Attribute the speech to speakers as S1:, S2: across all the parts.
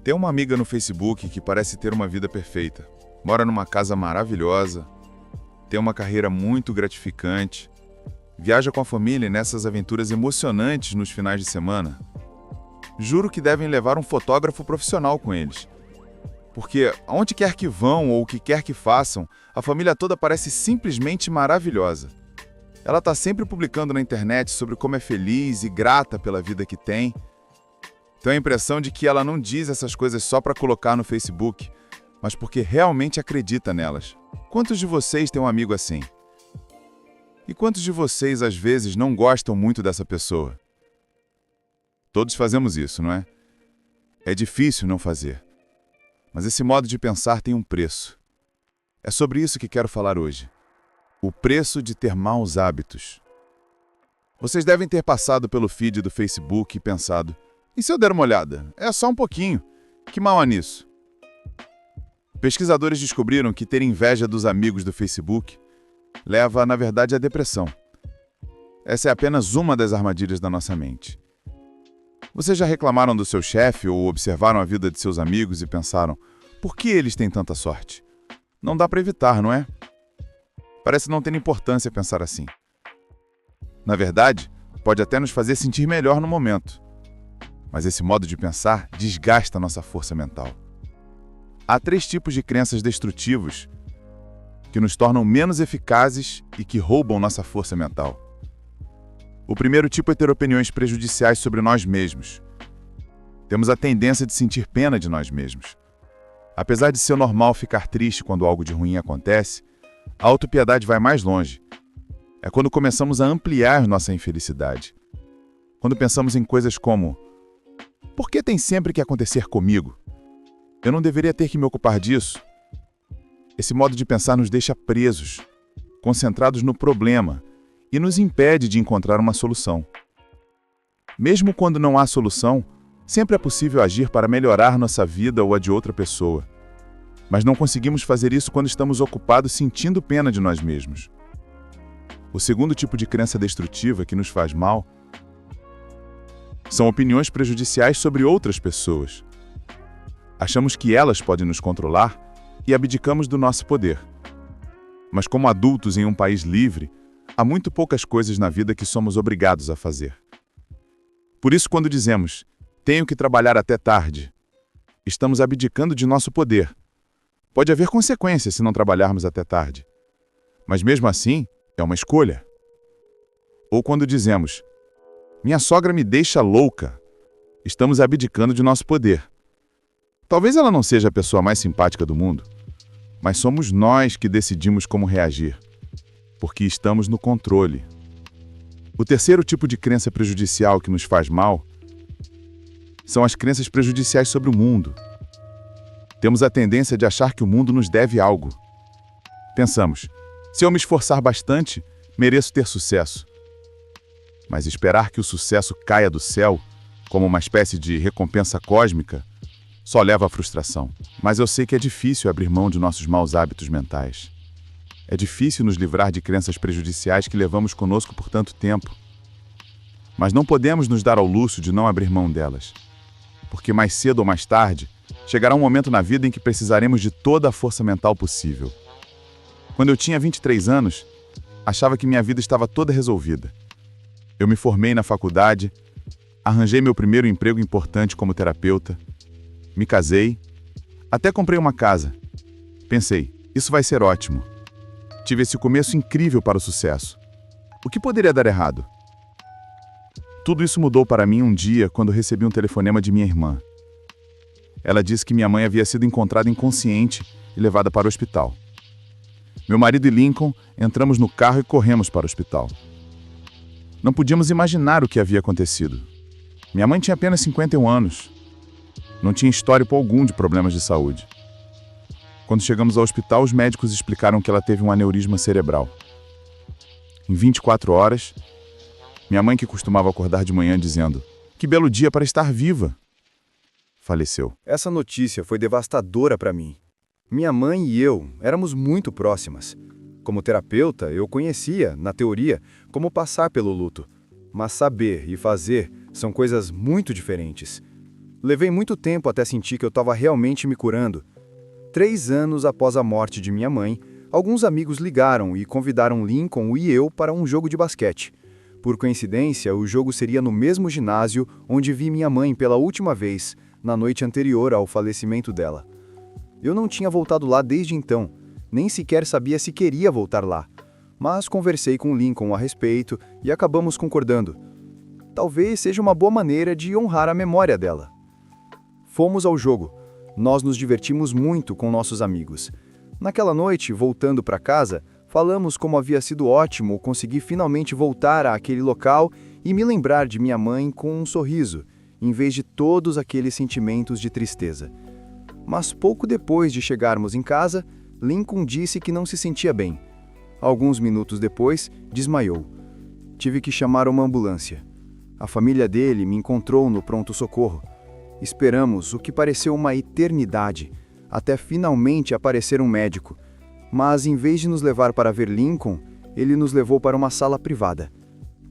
S1: Tem uma amiga no Facebook que parece ter uma vida perfeita. Mora numa casa maravilhosa, tem uma carreira muito gratificante, viaja com a família nessas aventuras emocionantes nos finais de semana. Juro que devem levar um fotógrafo profissional com eles. Porque aonde quer que vão ou o que quer que façam, a família toda parece simplesmente maravilhosa. Ela está sempre publicando na internet sobre como é feliz e grata pela vida que tem. Tenho a impressão de que ela não diz essas coisas só para colocar no Facebook, mas porque realmente acredita nelas. Quantos de vocês têm um amigo assim? E quantos de vocês, às vezes, não gostam muito dessa pessoa? Todos fazemos isso, não é? É difícil não fazer. Mas esse modo de pensar tem um preço. É sobre isso que quero falar hoje. O preço de ter maus hábitos. Vocês devem ter passado pelo feed do Facebook e pensado: e se eu der uma olhada? É só um pouquinho. Que mal há nisso? Pesquisadores descobriram que ter inveja dos amigos do Facebook leva, na verdade, à depressão. Essa é apenas uma das armadilhas da nossa mente. Vocês já reclamaram do seu chefe ou observaram a vida de seus amigos e pensaram: por que eles têm tanta sorte? Não dá para evitar, não é? Parece não ter importância pensar assim. Na verdade, pode até nos fazer sentir melhor no momento. Mas esse modo de pensar desgasta nossa força mental. Há 3 tipos de crenças destrutivos que nos tornam menos eficazes e que roubam nossa força mental. O primeiro tipo é ter opiniões prejudiciais sobre nós mesmos. Temos a tendência de sentir pena de nós mesmos. Apesar de ser normal ficar triste quando algo de ruim acontece, a autopiedade vai mais longe. É quando começamos a ampliar nossa infelicidade. Quando pensamos em coisas como: por que tem sempre que acontecer comigo? Eu não deveria ter que me ocupar disso. Esse modo de pensar nos deixa presos, concentrados no problema, e nos impede de encontrar uma solução. Mesmo quando não há solução, sempre é possível agir para melhorar nossa vida ou a de outra pessoa. Mas não conseguimos fazer isso quando estamos ocupados sentindo pena de nós mesmos. O segundo tipo de crença destrutiva que nos faz mal são opiniões prejudiciais sobre outras pessoas. Achamos que elas podem nos controlar e abdicamos do nosso poder. Mas como adultos em um país livre, há muito poucas coisas na vida que somos obrigados a fazer. Por isso, quando dizemos: tenho que trabalhar até tarde, estamos abdicando de nosso poder. Pode haver consequências se não trabalharmos até tarde. Mas mesmo assim, é uma escolha. Ou quando dizemos: minha sogra me deixa louca, estamos abdicando de nosso poder. Talvez ela não seja a pessoa mais simpática do mundo, mas somos nós que decidimos como reagir, porque estamos no controle. O terceiro tipo de crença prejudicial que nos faz mal são as crenças prejudiciais sobre o mundo. Temos a tendência de achar que o mundo nos deve algo. Pensamos: se eu me esforçar bastante, mereço ter sucesso. Mas esperar que o sucesso caia do céu, como uma espécie de recompensa cósmica, só leva à frustração. Mas eu sei que é difícil abrir mão de nossos maus hábitos mentais. É difícil nos livrar de crenças prejudiciais que levamos conosco por tanto tempo. Mas não podemos nos dar ao luxo de não abrir mão delas. Porque mais cedo ou mais tarde, chegará um momento na vida em que precisaremos de toda a força mental possível. Quando eu tinha 23 anos, achava que minha vida estava toda resolvida. Eu me formei na faculdade, arranjei meu primeiro emprego importante como terapeuta, me casei, até comprei uma casa. Pensei: isso vai ser ótimo. Tive esse começo incrível para o sucesso. O que poderia dar errado? Tudo isso mudou para mim um dia quando recebi um telefonema de minha irmã. Ela disse que minha mãe havia sido encontrada inconsciente e levada para o hospital. Meu marido e Lincoln entramos no carro e corremos para o hospital. Não podíamos imaginar o que havia acontecido. Minha mãe tinha apenas 51 anos. Não tinha histórico algum de problemas de saúde. Quando chegamos ao hospital, os médicos explicaram que ela teve um aneurisma cerebral. Em 24 horas, minha mãe, que costumava acordar de manhã dizendo: que belo dia para estar viva, faleceu.
S2: Essa notícia foi devastadora para mim. Minha mãe e eu éramos muito próximas. Como terapeuta, eu conhecia, na teoria, como passar pelo luto. Mas saber e fazer são coisas muito diferentes. Levei muito tempo até sentir que eu estava realmente me curando. 3 anos após a morte de minha mãe, alguns amigos ligaram e convidaram Lincoln e eu para um jogo de basquete. Por coincidência, o jogo seria no mesmo ginásio onde vi minha mãe pela última vez, na noite anterior ao falecimento dela. Eu não tinha voltado lá desde então, nem sequer sabia se queria voltar lá. Mas conversei com Lincoln a respeito e acabamos concordando. Talvez seja uma boa maneira de honrar a memória dela. Fomos ao jogo. Nós nos divertimos muito com nossos amigos. Naquela noite, voltando para casa, falamos como havia sido ótimo conseguir finalmente voltar àquele local e me lembrar de minha mãe com um sorriso, em vez de todos aqueles sentimentos de tristeza. Mas pouco depois de chegarmos em casa, Lincoln disse que não se sentia bem. Alguns minutos depois, desmaiou. Tive que chamar uma ambulância. A família dele me encontrou no pronto-socorro. Esperamos o que pareceu uma eternidade, até finalmente aparecer um médico. Mas em vez de nos levar para ver Lincoln, ele nos levou para uma sala privada.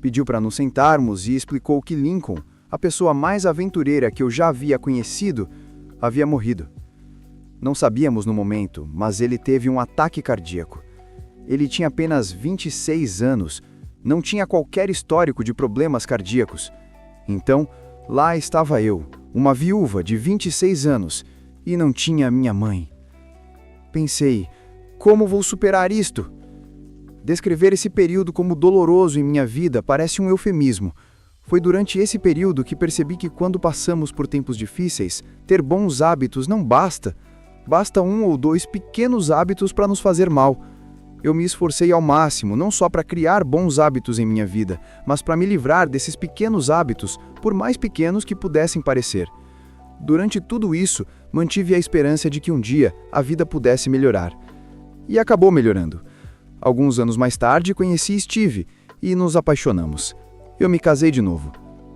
S2: Pediu para nos sentarmos e explicou que Lincoln, a pessoa mais aventureira que eu já havia conhecido, havia morrido. Não sabíamos no momento, mas ele teve um ataque cardíaco. Ele tinha apenas 26 anos, não tinha qualquer histórico de problemas cardíacos. Então, lá estava eu, uma viúva de 26 anos, e não tinha minha mãe. Pensei, como vou superar isto? Descrever esse período como doloroso em minha vida parece um eufemismo. Foi durante esse período que percebi que quando passamos por tempos difíceis, ter bons hábitos não basta. Basta 1 ou 2 pequenos hábitos para nos fazer mal. Eu me esforcei ao máximo, não só para criar bons hábitos em minha vida, mas para me livrar desses pequenos hábitos, por mais pequenos que pudessem parecer. Durante tudo isso, mantive a esperança de que um dia a vida pudesse melhorar. E acabou melhorando. Alguns anos mais tarde, conheci Steve e nos apaixonamos. Eu me casei de novo.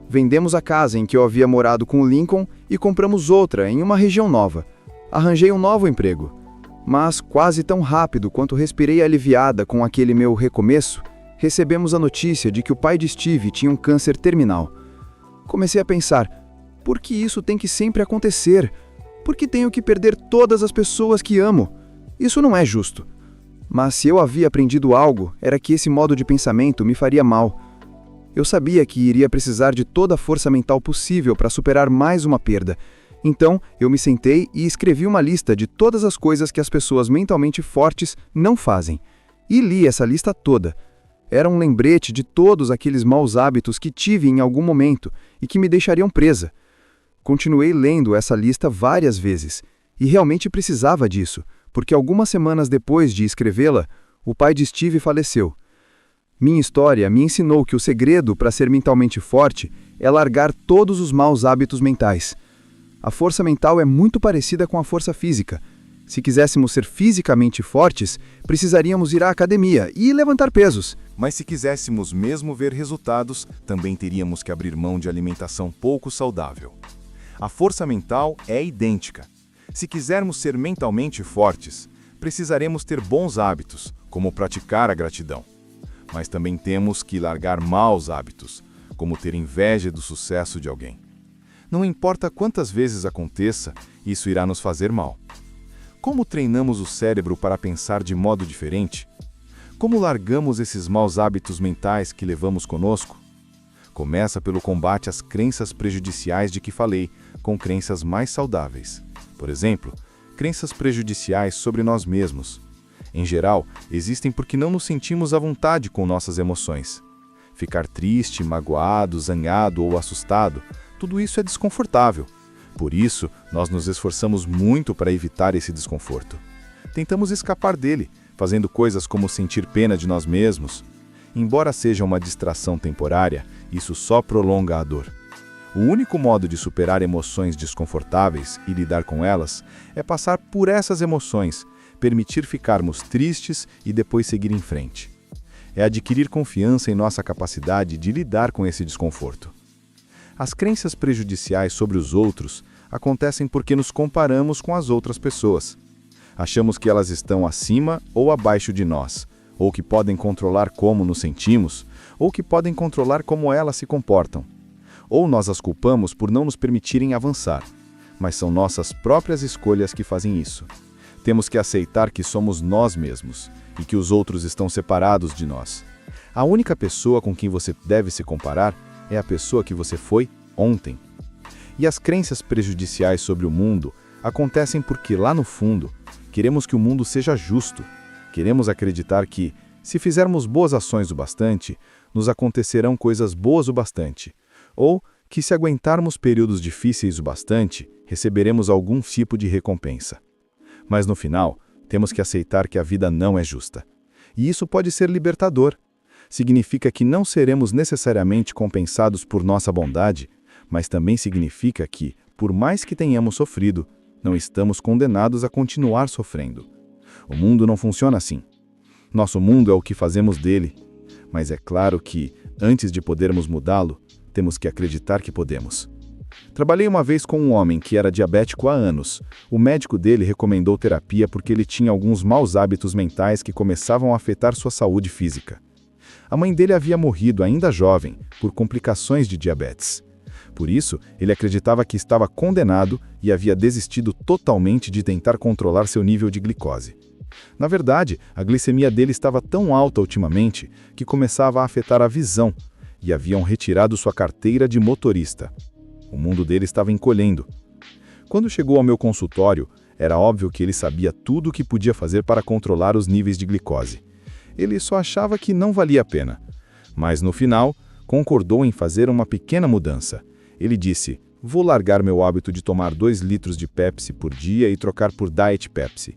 S2: Vendemos a casa em que eu havia morado com o Lincoln e compramos outra em uma região nova. Arranjei um novo emprego. Mas, quase tão rápido quanto respirei aliviada com aquele meu recomeço, recebemos a notícia de que o pai de Steve tinha um câncer terminal. Comecei a pensar, por que isso tem que sempre acontecer? Por que tenho que perder todas as pessoas que amo? Isso não é justo. Mas se eu havia aprendido algo, era que esse modo de pensamento me faria mal. Eu sabia que iria precisar de toda a força mental possível para superar mais uma perda. Então, eu me sentei e escrevi uma lista de todas as coisas que as pessoas mentalmente fortes não fazem. E li essa lista toda. Era um lembrete de todos aqueles maus hábitos que tive em algum momento e que me deixariam presa. Continuei lendo essa lista várias vezes, e realmente precisava disso, porque algumas semanas depois de escrevê-la, o pai de Steve faleceu. Minha história me ensinou que o segredo para ser mentalmente forte é largar todos os maus hábitos mentais. A força mental é muito parecida com a força física. Se quiséssemos ser fisicamente fortes, precisaríamos ir à academia e levantar pesos.
S3: Mas se quiséssemos mesmo ver resultados, também teríamos que abrir mão de alimentação pouco saudável. A força mental é idêntica. Se quisermos ser mentalmente fortes, precisaremos ter bons hábitos, como praticar a gratidão. Mas também temos que largar maus hábitos, como ter inveja do sucesso de alguém. Não importa quantas vezes aconteça, isso irá nos fazer mal. Como treinamos o cérebro para pensar de modo diferente? Como largamos esses maus hábitos mentais que levamos conosco? Começa pelo combate às crenças prejudiciais de que falei, com crenças mais saudáveis. Por exemplo, crenças prejudiciais sobre nós mesmos. Em geral, existem porque não nos sentimos à vontade com nossas emoções. Ficar triste, magoado, zangado ou assustado, tudo isso é desconfortável. Por isso, nós nos esforçamos muito para evitar esse desconforto. Tentamos escapar dele, fazendo coisas como sentir pena de nós mesmos. Embora seja uma distração temporária, isso só prolonga a dor. O único modo de superar emoções desconfortáveis e lidar com elas é passar por essas emoções, permitir ficarmos tristes e depois seguir em frente. É adquirir confiança em nossa capacidade de lidar com esse desconforto. As crenças prejudiciais sobre os outros acontecem porque nos comparamos com as outras pessoas. Achamos que elas estão acima ou abaixo de nós, ou que podem controlar como nos sentimos, ou que podem controlar como elas se comportam.
S2: ou nós as culpamos por não nos permitirem avançar. Mas são nossas próprias escolhas que fazem isso. Temos que aceitar que somos nós mesmos e que os outros estão separados de nós. A única pessoa com quem você deve se comparar é a pessoa que você foi ontem. E as crenças prejudiciais sobre o mundo acontecem porque, lá no fundo, queremos que o mundo seja justo. Queremos acreditar que, se fizermos boas ações o bastante, nos acontecerão coisas boas o bastante. Ou que, se aguentarmos períodos difíceis o bastante, receberemos algum tipo de recompensa. Mas no final, temos que aceitar que a vida não é justa. E isso pode ser libertador. Significa que não seremos necessariamente compensados por nossa bondade, mas também significa que, por mais que tenhamos sofrido, não estamos condenados a continuar sofrendo. O mundo não funciona assim. Nosso mundo é o que fazemos dele. Mas é claro que, antes de podermos mudá-lo, temos que acreditar que podemos. Trabalhei uma vez com um homem que era diabético há anos. O médico dele recomendou terapia porque ele tinha alguns maus hábitos mentais que começavam a afetar sua saúde física. A mãe dele havia morrido ainda jovem, por complicações de diabetes. Por isso, ele acreditava que estava condenado e havia desistido totalmente de tentar controlar seu nível de glicose. Na verdade, a glicemia dele estava tão alta ultimamente que começava a afetar a visão, e haviam retirado sua carteira de motorista. O mundo dele estava encolhendo. Quando chegou ao meu consultório, era óbvio que ele sabia tudo o que podia fazer para controlar os níveis de glicose. Ele só achava que não valia a pena. Mas no final, concordou em fazer uma pequena mudança. Ele disse: "Vou largar meu hábito de tomar 2 litros de Pepsi por dia e trocar por Diet Pepsi."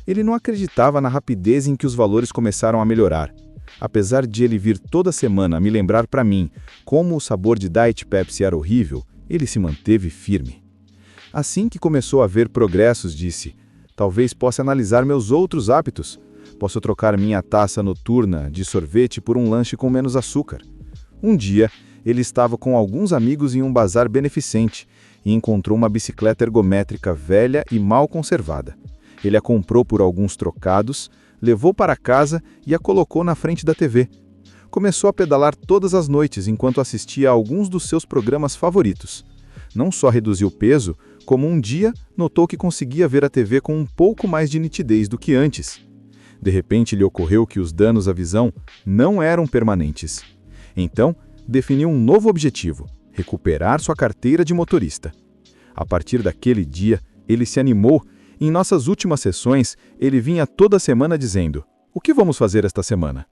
S2: Ele não acreditava na rapidez em que os valores começaram a melhorar. Apesar de ele vir toda semana me lembrar para mim como o sabor de Diet Pepsi era horrível, ele se manteve firme. Assim que começou a ver progressos, disse: "Talvez possa analisar meus outros hábitos. Posso trocar minha taça noturna de sorvete por um lanche com menos açúcar." Um dia, ele estava com alguns amigos em um bazar beneficente e encontrou uma bicicleta ergométrica velha e mal conservada. Ele a comprou por alguns trocados, levou para casa e a colocou na frente da TV. Começou a pedalar todas as noites enquanto assistia a alguns dos seus programas favoritos. Não só reduziu peso, como um dia notou que conseguia ver a TV com um pouco mais de nitidez do que antes. De repente lhe ocorreu que os danos à visão não eram permanentes. Então, definiu um novo objetivo: recuperar sua carteira de motorista. A partir daquele dia, ele se animou. Em nossas últimas sessões, ele vinha toda semana dizendo: "O que vamos fazer esta semana?"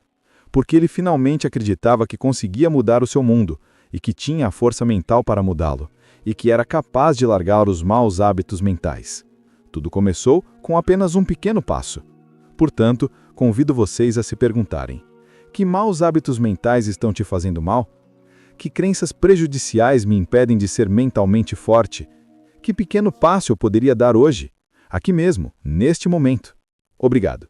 S2: Porque ele finalmente acreditava que conseguia mudar o seu mundo, e que tinha a força mental para mudá-lo, e que era capaz de largar os maus hábitos mentais. Tudo começou com apenas um pequeno passo. Portanto, convido vocês a se perguntarem: que maus hábitos mentais estão te fazendo mal? Que crenças prejudiciais me impedem de ser mentalmente forte? Que pequeno passo eu poderia dar hoje? Aqui mesmo, neste momento. Obrigado.